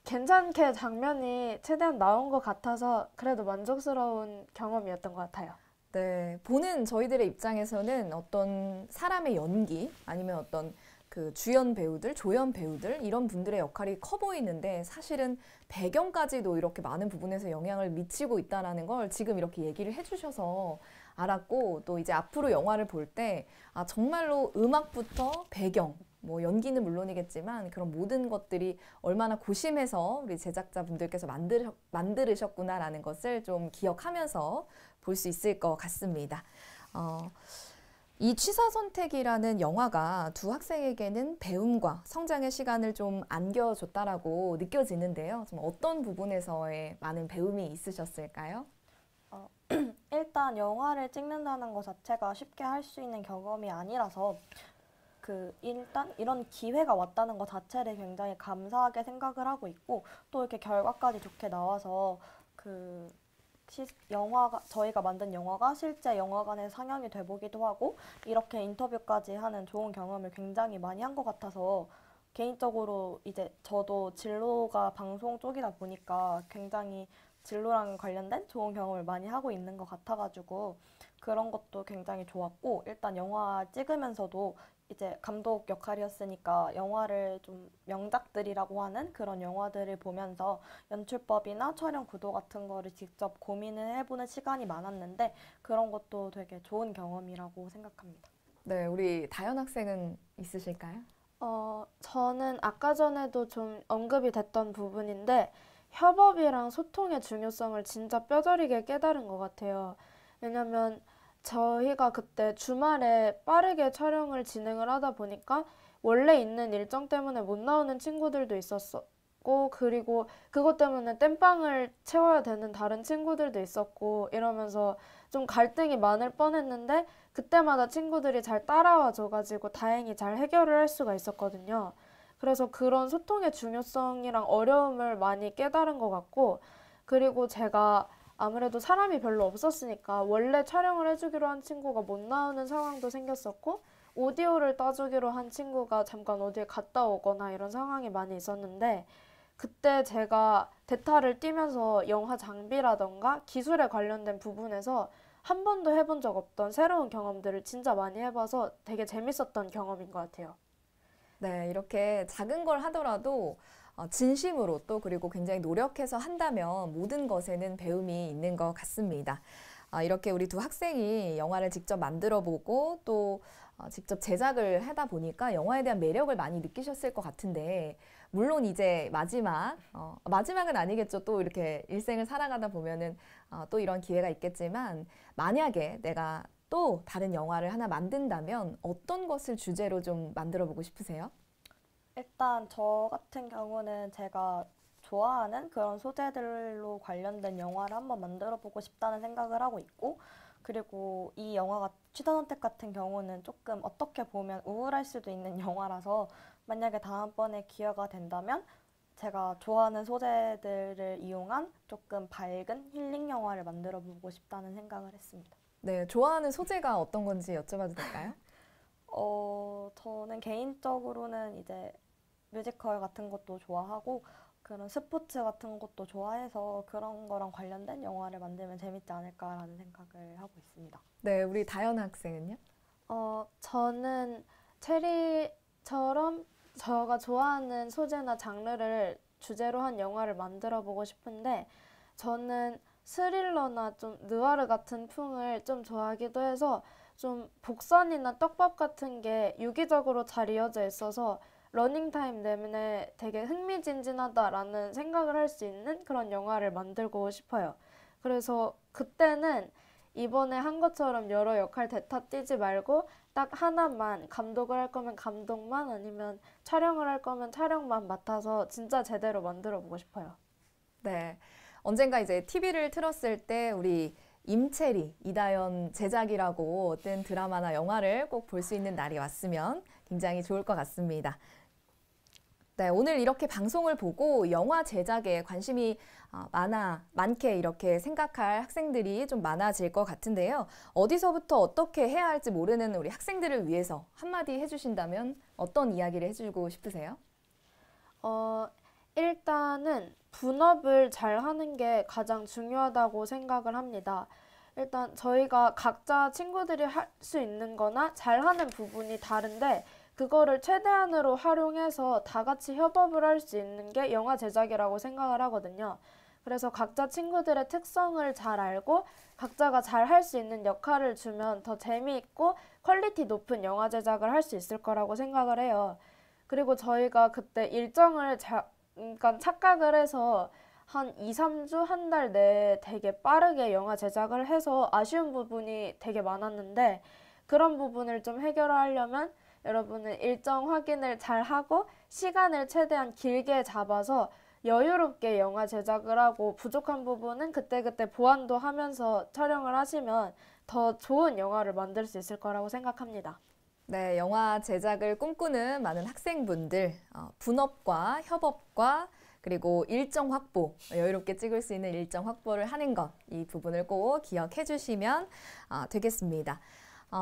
괜찮게 장면이 최대한 나온 것 같아서 그래도 만족스러운 경험이었던 것 같아요. 네, 보는 저희들의 입장에서는 어떤 사람의 연기 아니면 어떤 그 주연 배우들, 조연 배우들 이런 분들의 역할이 커 보이는데 사실은 배경까지도 이렇게 많은 부분에서 영향을 미치고 있다는 걸 지금 이렇게 얘기를 해주셔서 알았고 또 이제 앞으로 영화를 볼 때 정말로 음악부터 배경, 뭐 연기는 물론이겠지만 그런 모든 것들이 얼마나 고심해서 우리 제작자분들께서 만들으셨구나라는 것을 좀 기억하면서 볼 수 있을 것 같습니다. 이 취사선택이라는 영화가 두 학생에게는 배움과 성장의 시간을 좀 안겨줬다라고 느껴지는데요. 좀 어떤 부분에서의 많은 배움이 있으셨을까요? 일단 영화를 찍는다는 것 자체가 쉽게 할 수 있는 경험이 아니라서 일단 이런 기회가 왔다는 것 자체를 굉장히 감사하게 생각을 하고 있고 또 이렇게 결과까지 좋게 나와서 저희가 만든 영화가 실제 영화관에 상영이 돼보기도 하고 이렇게 인터뷰까지 하는 좋은 경험을 굉장히 많이 한 것 같아서 개인적으로 이제 저도 진로가 방송 쪽이다 보니까 굉장히 진로랑 관련된 좋은 경험을 많이 하고 있는 것 같아가지고 그런 것도 굉장히 좋았고 일단 영화 찍으면서도 이제 감독 역할이었으니까 영화를 좀 명작들이라고 하는 그런 영화들을 보면서 연출법이나 촬영 구도 같은 거를 직접 고민을 해보는 시간이 많았는데 그런 것도 되게 좋은 경험이라고 생각합니다. 네, 우리 다현 학생은 있으실까요? 저는 아까 전에도 좀 언급이 됐던 부분인데 협업이랑 소통의 중요성을 진짜 뼈저리게 깨달은 것 같아요. 왜냐면 저희가 그때 주말에 빠르게 촬영을 진행을 하다 보니까 원래 있는 일정 때문에 못 나오는 친구들도 있었고 그리고 그것 때문에 땜빵을 채워야 되는 다른 친구들도 있었고 이러면서 좀 갈등이 많을 뻔했는데 그때마다 친구들이 잘 따라와 줘가지고 다행히 잘 해결을 할 수가 있었거든요. 그래서 그런 소통의 중요성이랑 어려움을 많이 깨달은 것 같고 그리고 제가 아무래도 사람이 별로 없었으니까 원래 촬영을 해주기로 한 친구가 못 나오는 상황도 생겼었고 오디오를 따주기로 한 친구가 잠깐 어디에 갔다 오거나 이런 상황이 많이 있었는데 그때 제가 대타를 뛰면서 영화 장비라던가 기술에 관련된 부분에서 한 번도 해본 적 없던 새로운 경험들을 진짜 많이 해봐서 되게 재밌었던 경험인 것 같아요. 네, 이렇게 작은 걸 하더라도 진심으로 또 그리고 굉장히 노력해서 한다면 모든 것에는 배움이 있는 것 같습니다. 이렇게 우리 두 학생이 영화를 직접 만들어 보고 또 직접 제작을 하다 보니까 영화에 대한 매력을 많이 느끼셨을 것 같은데 물론 이제 마지막은 아니겠죠. 또 이렇게 일생을 살아가다 보면은 또 이런 기회가 있겠지만 만약에 내가 또 다른 영화를 하나 만든다면 어떤 것을 주제로 좀 만들어 보고 싶으세요? 일단 저 같은 경우는 제가 좋아하는 그런 소재들로 관련된 영화를 한번 만들어 보고 싶다는 생각을 하고 있고 그리고 이 영화가 취사선택 같은 경우는 조금 어떻게 보면 우울할 수도 있는 영화라서 만약에 다음번에 기회가 된다면 제가 좋아하는 소재들을 이용한 조금 밝은 힐링 영화를 만들어 보고 싶다는 생각을 했습니다. 네, 좋아하는 소재가 어떤 건지 여쭤봐도 될까요? 저는 개인적으로는 이제 뮤지컬 같은 것도 좋아하고 그런 스포츠 같은 것도 좋아해서 그런 거랑 관련된 영화를 만들면 재밌지 않을까라는 생각을 하고 있습니다. 네, 우리 다현 학생은요? 저는 체리처럼 제가 좋아하는 소재나 장르를 주제로 한 영화를 만들어 보고 싶은데 저는 스릴러나 좀 느와르 같은 풍을 좀 좋아하기도 해서 좀 복선이나 떡밥 같은 게 유기적으로 잘 이어져 있어서 러닝타임 내내 되게 흥미진진하다라는 생각을 할 수 있는 그런 영화를 만들고 싶어요. 그래서 그때는 이번에 한 것처럼 여러 역할 대타 뛰지 말고 딱 하나만 감독을 할 거면 감독만 아니면 촬영을 할 거면 촬영만 맡아서 진짜 제대로 만들어 보고 싶어요. 네. 언젠가 이제 TV를 틀었을 때 우리 임채리, 이다연 제작이라고 뜬 드라마나 영화를 꼭 볼 수 있는 날이 왔으면 굉장히 좋을 것 같습니다. 네, 오늘 이렇게 방송을 보고 영화 제작에 관심이 많게 이렇게 생각할 학생들이 좀 많아질 것 같은데요. 어디서부터 어떻게 해야 할지 모르는 우리 학생들을 위해서 한마디 해주신다면 어떤 이야기를 해주고 싶으세요? 일단은 분업을 잘 하는 게 가장 중요하다고 생각을 합니다. 일단 저희가 각자 친구들이 할 수 있는 거나 잘하는 부분이 다른데 그 그거를 최대한으로 활용해서 다 같이 협업을 할 수 있는 게 영화 제작이라고 생각을 하거든요. 그래서 각자 친구들의 특성을 잘 알고 각자가 잘 할 수 있는 역할을 주면 더 재미있고 퀄리티 높은 영화 제작을 할 수 있을 거라고 생각을 해요. 그리고 저희가 그때 일정을 그러니까 착각을 해서 한 2, 3주, 한 달 내에 되게 빠르게 영화 제작을 해서 아쉬운 부분이 되게 많았는데 그런 부분을 좀 해결하려면 여러분은 일정 확인을 잘 하고 시간을 최대한 길게 잡아서 여유롭게 영화 제작을 하고 부족한 부분은 그때그때 보완도 하면서 촬영을 하시면 더 좋은 영화를 만들 수 있을 거라고 생각합니다. 네, 영화 제작을 꿈꾸는 많은 학생분들, 분업과 협업과 그리고 일정 확보, 여유롭게 찍을 수 있는 일정 확보를 하는 것, 이 부분을 꼭 기억해 주시면 되겠습니다.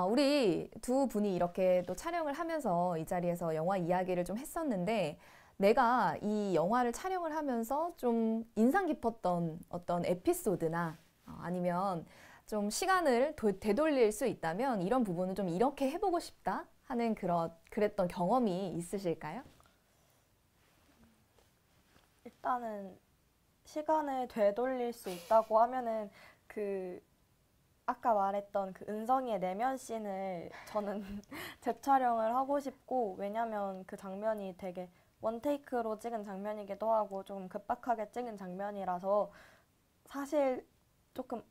우리 두 분이 이렇게 또 촬영을 하면서 이 자리에서 영화 이야기를 좀 했었는데 내가 이 영화를 촬영을 하면서 좀 인상 깊었던 어떤 에피소드나 아니면 좀 시간을 되돌릴 수 있다면 이런 부분은 좀 이렇게 해보고 싶다 하는 그랬던 경험이 있으실까요? 일단은 시간을 되돌릴 수 있다고 하면은 아까 말했던 그 은성이의 내면 씬을 저는 재촬영을 하고 싶고, 왜냐면 그 장면이 되게 원테이크로 찍은 장면이기도 하고 좀 급박하게 찍은 장면이라서 사실 조금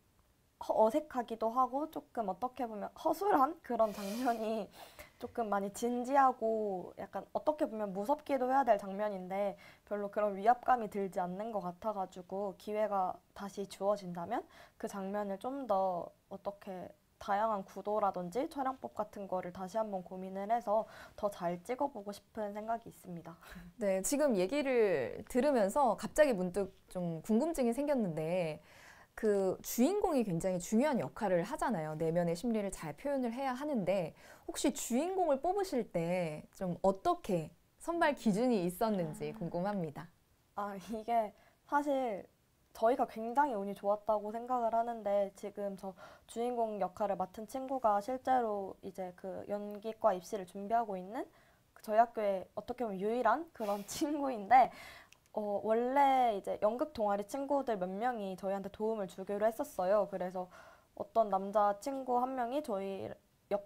어색하기도 하고 조금 어떻게 보면 허술한 그런 장면이 조금 많이 진지하고 약간 어떻게 보면 무섭기도 해야 될 장면인데 별로 그런 위압감이 들지 않는 것 같아가지고 기회가 다시 주어진다면 그 장면을 좀 더 어떻게 다양한 구도라든지 촬영법 같은 거를 다시 한번 고민을 해서 더 잘 찍어보고 싶은 생각이 있습니다. 네, 지금 얘기를 들으면서 갑자기 문득 좀 궁금증이 생겼는데 그 주인공이 굉장히 중요한 역할을 하잖아요. 내면의 심리를 잘 표현을 해야 하는데 혹시 주인공을 뽑으실 때 좀 어떻게 선발 기준이 있었는지 궁금합니다. 이게 사실 저희가 굉장히 운이 좋았다고 생각을 하는데 지금 저 주인공 역할을 맡은 친구가 실제로 이제 그 연기과 입시를 준비하고 있는 저희 학교에 어떻게 보면 유일한 그런 친구인데 원래 이제 연극 동아리 친구들 몇 명이 저희한테 도움을 주기로 했었어요. 그래서 어떤 남자 친구 한 명이 저희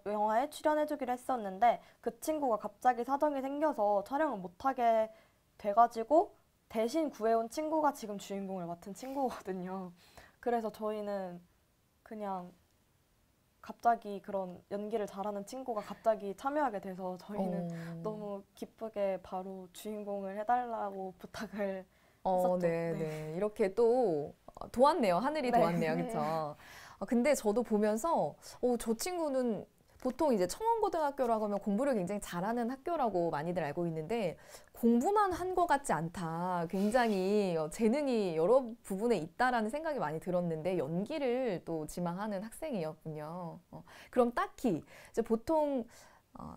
영화에 출연해주기로 했었는데 그 친구가 갑자기 사정이 생겨서 촬영을 못하게 돼가지고 대신 구해온 친구가 지금 주인공을 맡은 친구거든요. 그래서 저희는 그냥 갑자기 그런 연기를 잘하는 친구가 갑자기 참여하게 돼서 저희는 너무 기쁘게 바로 주인공을 해달라고 부탁을 했었죠. 네. 이렇게 또 도왔네요. 하늘이 도왔네요. 그렇죠? 근데 저도 보면서 저 친구는 보통 이제 청원고등학교라고 하면 공부를 굉장히 잘하는 학교라고 많이들 알고 있는데 공부만 한 것 같지 않다. 굉장히 재능이 여러 부분에 있다라는 생각이 많이 들었는데 연기를 또 지망하는 학생이었군요. 그럼 딱히 이제 보통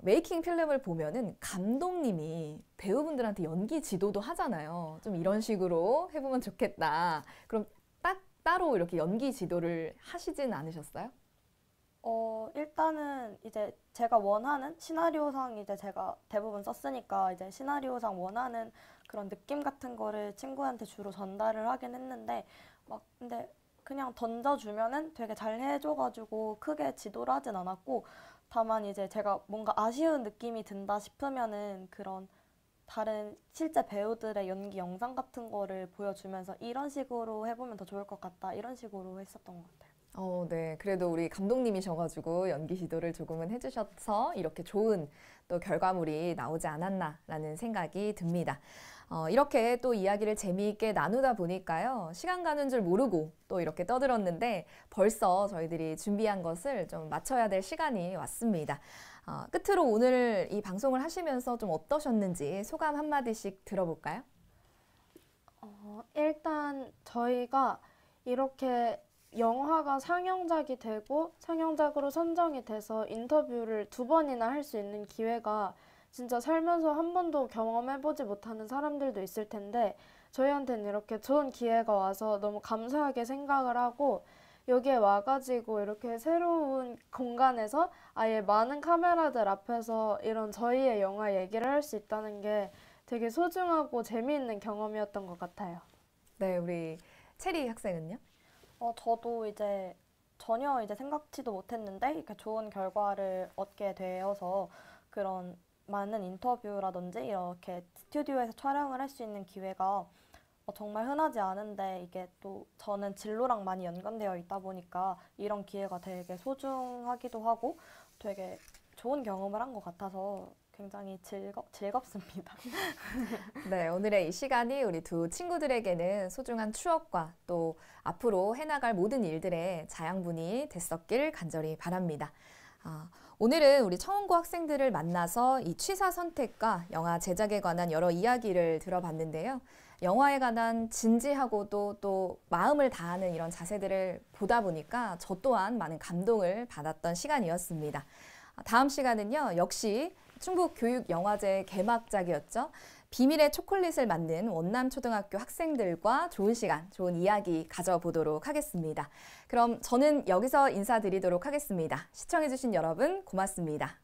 메이킹 필름을 보면은 감독님이 배우분들한테 연기 지도도 하잖아요. 좀 이런 식으로 해보면 좋겠다. 그럼 따로 이렇게 연기 지도를 하시진 않으셨어요? 일단은 이제 제가 원하는 시나리오상 이제 제가 대부분 썼으니까 이제 시나리오상 원하는 그런 느낌 같은 거를 친구한테 주로 전달을 하긴 했는데 근데 그냥 던져주면은 되게 잘 해줘가지고 크게 지도를 하진 않았고, 다만 이제 제가 뭔가 아쉬운 느낌이 든다 싶으면은 그런 다른 실제 배우들의 연기 영상 같은 거를 보여주면서 이런 식으로 해보면 더 좋을 것 같다, 이런 식으로 했었던 것 같아요. 네. 그래도 우리 감독님이셔가지고 연기 지도를 조금은 해주셔서 이렇게 좋은 또 결과물이 나오지 않았나라는 생각이 듭니다. 이렇게 또 이야기를 재미있게 나누다 보니까요. 시간 가는 줄 모르고 또 이렇게 떠들었는데 벌써 저희들이 준비한 것을 좀 마쳐야 될 시간이 왔습니다. 끝으로 오늘 이 방송을 하시면서 좀 어떠셨는지 소감 한마디씩 들어볼까요? 일단 저희가 이렇게 영화가 상영작이 되고 상영작으로 선정이 돼서 인터뷰를 2번이나 할 수 있는 기회가 진짜 살면서 한 번도 경험해보지 못하는 사람들도 있을 텐데 저희한테는 이렇게 좋은 기회가 와서 너무 감사하게 생각을 하고, 여기에 와가지고 이렇게 새로운 공간에서 아예 많은 카메라들 앞에서 이런 저희의 영화 얘기를 할 수 있다는 게 되게 소중하고 재미있는 경험이었던 것 같아요. 네, 우리 체리 학생은요? 저도 이제 전혀 이제 생각지도 못했는데 이렇게 좋은 결과를 얻게 되어서 그런 많은 인터뷰라든지 이렇게 스튜디오에서 촬영을 할 수 있는 기회가 정말 흔하지 않은데 이게 또 저는 진로랑 많이 연관되어 있다 보니까 이런 기회가 되게 소중하기도 하고 되게 좋은 경험을 한 것 같아서 굉장히 즐겁습니다. 네, 오늘의 이 시간이 우리 두 친구들에게는 소중한 추억과 또 앞으로 해나갈 모든 일들의 자양분이 됐었길 간절히 바랍니다. 오늘은 우리 청원고 학생들을 만나서 이 취사 선택과 영화 제작에 관한 여러 이야기를 들어봤는데요. 영화에 관한 진지하고도 또 마음을 다하는 이런 자세들을 보다 보니까 저 또한 많은 감동을 받았던 시간이었습니다. 다음 시간은요, 역시 충북교육영화제 개막작이었죠. 비밀의 초콜릿을 만든 원남초등학교 학생들과 좋은 시간, 좋은 이야기 가져보도록 하겠습니다. 그럼 저는 여기서 인사드리도록 하겠습니다. 시청해주신 여러분 고맙습니다.